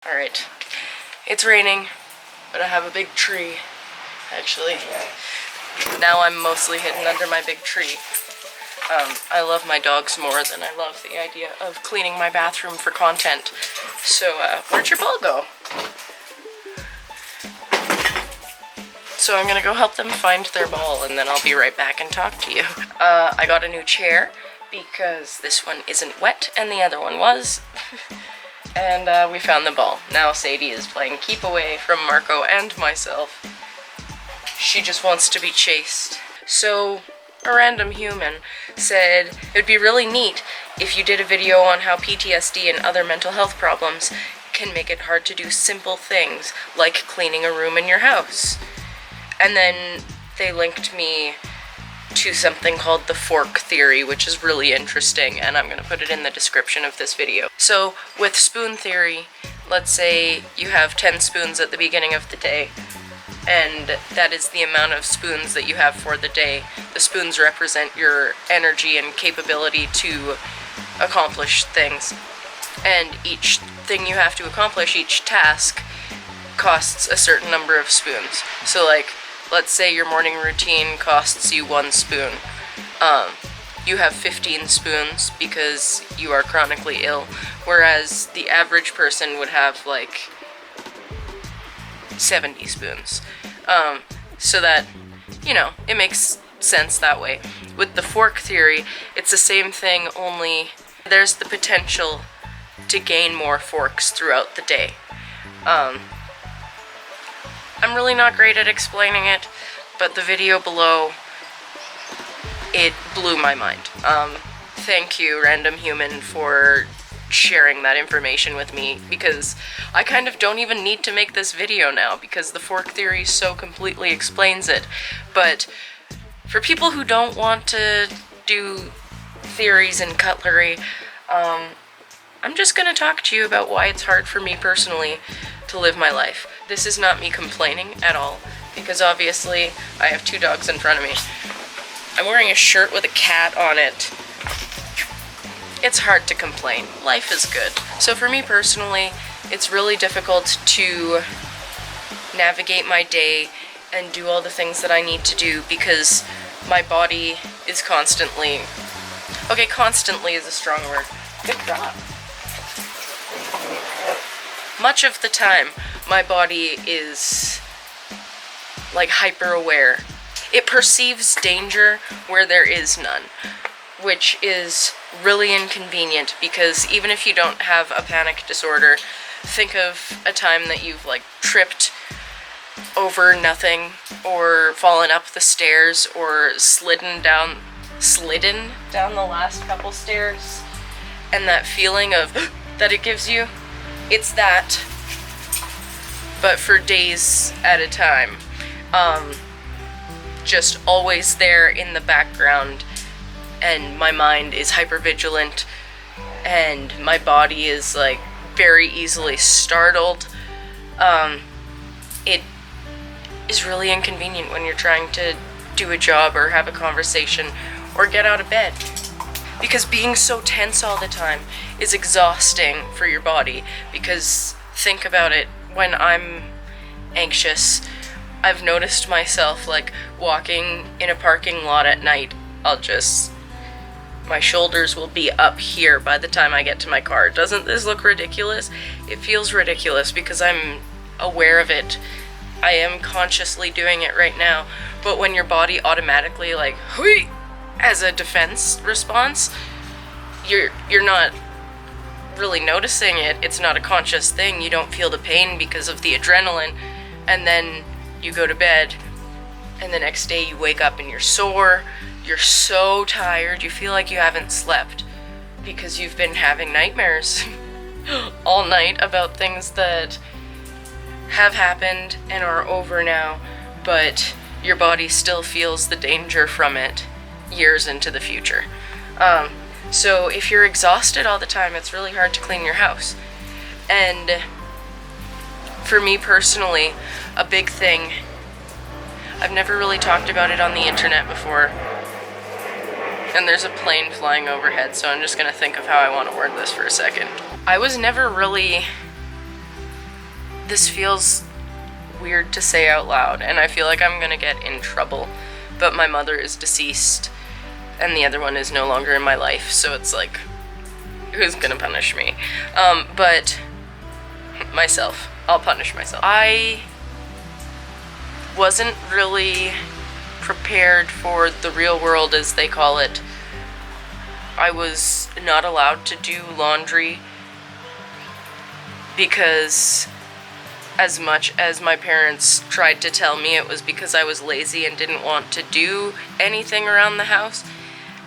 Alright, it's raining, but I have a big tree, actually. Now I'm mostly hidden under my big tree. I love my dogs more than I love the idea of cleaning my bathroom for content. So, where'd your ball go? So I'm gonna go help them find their ball, and then I'll be right back and talk to you. I got a new chair because this one isn't wet and the other one was. And we found the ball. Now Sadie is playing keep away from Marco and myself. She just wants to be chased. So a random human said it would be really neat if you did a video on how PTSD and other mental health problems can make it hard to do simple things like cleaning a room in your house. And then they linked me to something called the fork theory, which is really interesting, and I'm going to put it in the description of this video. So with spoon theory, let's say you have 10 spoons at the beginning of the day, and that is the amount of spoons that you have for the day. The spoons represent your energy and capability to accomplish things, and each thing you have to accomplish, each task, costs a certain number of spoons. So like, let's say your morning routine costs you 1 spoon. You have 15 spoons because you are chronically ill, whereas the average person would have like 70 spoons. So that, you know, it makes sense that way. With the fork theory, it's the same thing, only there's the potential to gain more forks throughout the day. I'm really not great at explaining it, but the video below, it blew my mind. Thank you, random human, for sharing that information with me, because I kind of don't even need to make this video now, because the fork theory so completely explains it. But for people who don't want to do theories and cutlery, I'm just gonna talk to you about why it's hard for me personally to live my life. This is not me complaining at all, because obviously I have 2 dogs in front of me. I'm wearing a shirt with a cat on it. It's hard to complain. Life is good. So for me personally, it's really difficult to navigate my day and do all the things that I need to do because my body is constantly... Okay, constantly is a strong word. Good job. Much of the time, my body is like hyper aware. It perceives danger where there is none, which is really inconvenient because even if you don't have a panic disorder, think of a time that you've like tripped over nothing or fallen up the stairs or slidden down the last couple stairs, and that feeling of that it gives you. It's that, but for days at a time. Just always there in the background, and my mind is hypervigilant, and my body is like very easily startled. It is really inconvenient when you're trying to do a job or have a conversation or get out of bed. Because being so tense all the time is exhausting for your body. Because think about it, when I'm anxious, I've noticed myself like walking in a parking lot at night, my shoulders will be up here by the time I get to my car. Doesn't this look ridiculous? It feels ridiculous because I'm aware of it. I am consciously doing it right now. But when your body automatically like, hui, as a defense response, you're not really noticing it. It's not a conscious thing. You don't feel the pain because of the adrenaline, and then you go to bed, and the next day you wake up and you're sore, you're so tired, you feel like you haven't slept because you've been having nightmares all night about things that have happened and are over now, but your body still feels the danger from it years into the future. So if you're exhausted all the time, it's really hard to clean your house. And for me personally, a big thing, I've never really talked about it on the internet before, and there's a plane flying overhead, so I'm just gonna think of how I want to word this for a second. I was never really this feels weird to say out loud, and I feel like I'm gonna get in trouble, but my mother is deceased, and the other one is no longer in my life, so it's like, who's gonna punish me? But myself. I'll punish myself. I wasn't really prepared for the real world, as they call it. I was not allowed to do laundry because, as much as my parents tried to tell me it was because I was lazy and didn't want to do anything around the house,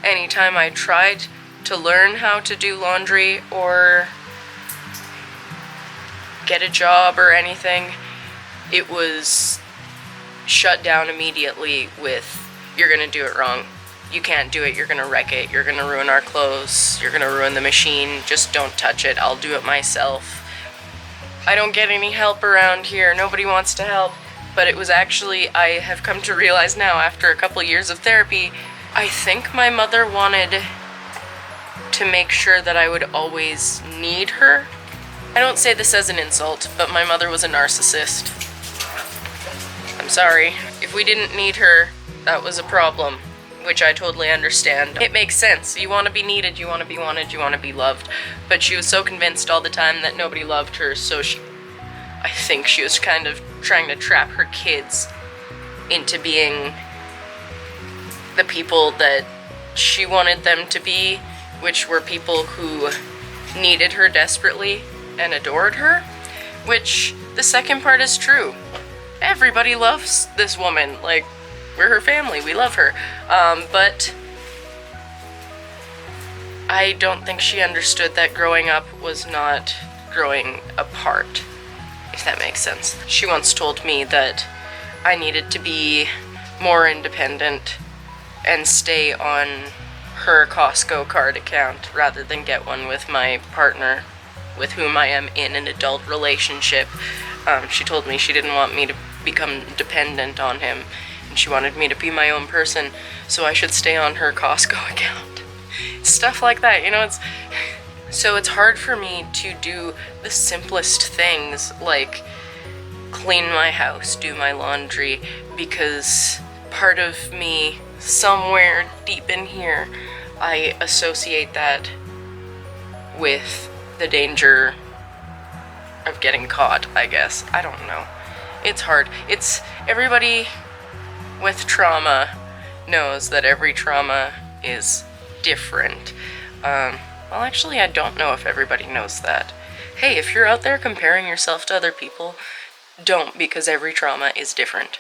anytime I tried to learn how to do laundry or get a job or anything, it was shut down immediately with, you're gonna do it wrong. You can't do it, you're gonna wreck it, you're gonna ruin our clothes, you're gonna ruin the machine, just don't touch it, I'll do it myself. I don't get any help around here, nobody wants to help. But it was actually, I have come to realize now after a couple years of therapy, I think my mother wanted to make sure that I would always need her. I don't say this as an insult, but my mother was a narcissist. I'm sorry. If we didn't need her, that was a problem, which I totally understand. It makes sense. You want to be needed, you want to be wanted, you want to be loved. But she was so convinced all the time that nobody loved her, so I think she was kind of trying to trap her kids into being the people that she wanted them to be, which were people who needed her desperately and adored her, which the second part is true. Everybody loves this woman, like, we're her family, we love her, but I don't think she understood that growing up was not growing apart, if that makes sense. She once told me that I needed to be more independent and stay on her Costco card account rather than get one with my partner, with whom I am in an adult relationship. She told me she didn't want me to become dependent on him, and she wanted me to be my own person, so I should stay on her Costco account. Stuff like that, you know, so it's hard for me to do the simplest things, like clean my house, do my laundry, because part of me, somewhere deep in here, I associate that with the danger of getting caught, I guess. I don't know. It's hard. Everybody with trauma knows that every trauma is different. Well, actually, I don't know if everybody knows that. Hey, if you're out there comparing yourself to other people, don't, because every trauma is different.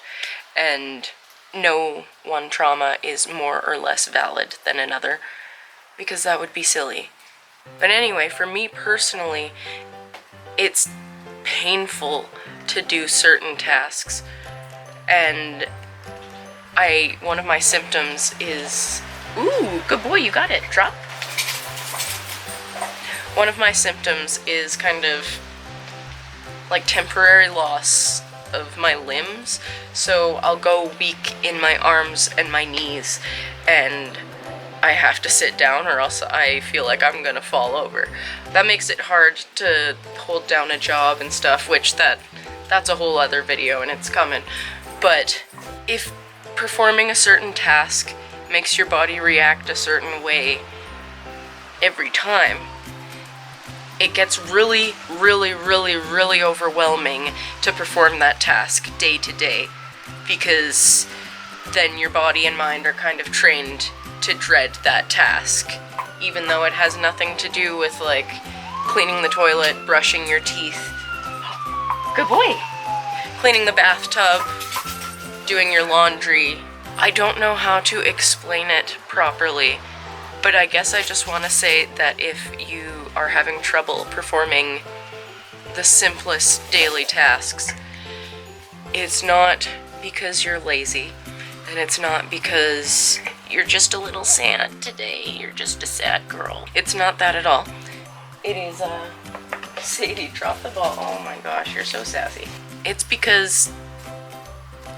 And no one trauma is more or less valid than another, because that would be silly. But anyway, for me personally, it's painful to do certain tasks, and one of my symptoms is, ooh, good boy, you got it, drop. One of my symptoms is kind of like temporary loss of my limbs, so I'll go weak in my arms and my knees, and I have to sit down or else I feel like I'm gonna fall over. That makes it hard to hold down a job and stuff, which that's a whole other video and it's coming. But if performing a certain task makes your body react a certain way every time, it gets really, really, really, really overwhelming to perform that task day to day, because then your body and mind are kind of trained to dread that task, even though it has nothing to do with, like, cleaning the toilet, brushing your teeth. Good boy! Cleaning the bathtub, doing your laundry. I don't know how to explain it properly, but I guess I just want to say that if you are having trouble performing the simplest daily tasks, it's not because you're lazy, and it's not because you're just a little sad today, you're just a sad girl. It's not that at all. It is, Sadie, drop the ball. Oh my gosh, you're so sassy. It's because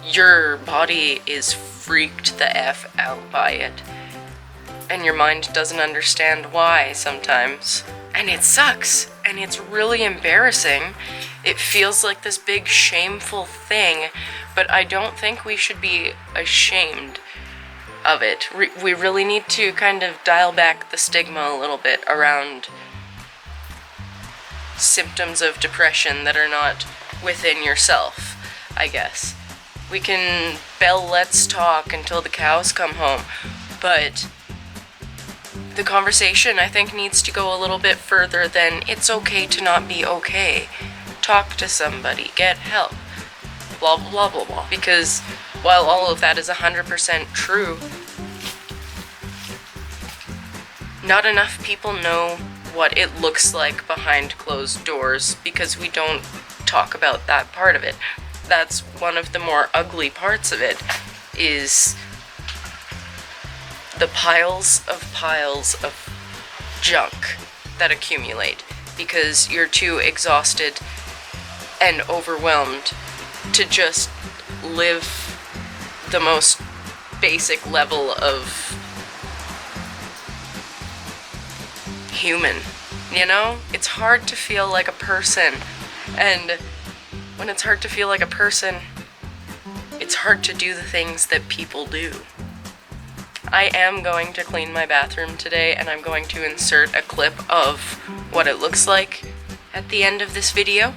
your body is freaked the F out by it, and your mind doesn't understand why sometimes. And it sucks, and it's really embarrassing. It feels like this big shameful thing, but I don't think we should be ashamed of it. We really need to kind of dial back the stigma a little bit around symptoms of depression that are not within yourself, I guess. We can bell let's talk until the cows come home, but the conversation, I think, needs to go a little bit further than it's okay to not be okay. Talk to somebody, get help, blah blah blah blah blah. Because while all of that is 100% true, not enough people know what it looks like behind closed doors because we don't talk about that part of it. That's one of the more ugly parts of it, is the piles of junk that accumulate because you're too exhausted and overwhelmed to just live the most basic level of human, you know? It's hard to feel like a person, and when it's hard to feel like a person, it's hard to do the things that people do. I am going to clean my bathroom today, and I'm going to insert a clip of what it looks like at the end of this video,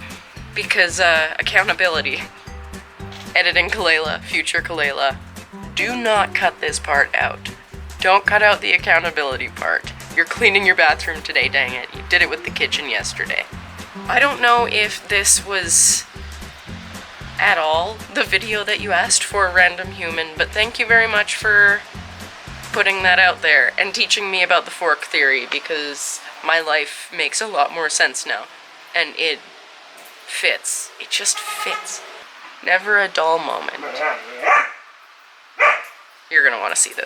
because accountability. Editing Kalela, future Kalela, do not cut this part out. Don't cut out the accountability part. You're cleaning your bathroom today, dang it. You did it with the kitchen yesterday. I don't know if this was at all the video that you asked for, Random Human, but thank you very much for putting that out there and teaching me about the fork theory, because my life makes a lot more sense now. And it fits. It just fits. Never a dull moment. You're gonna want to see this.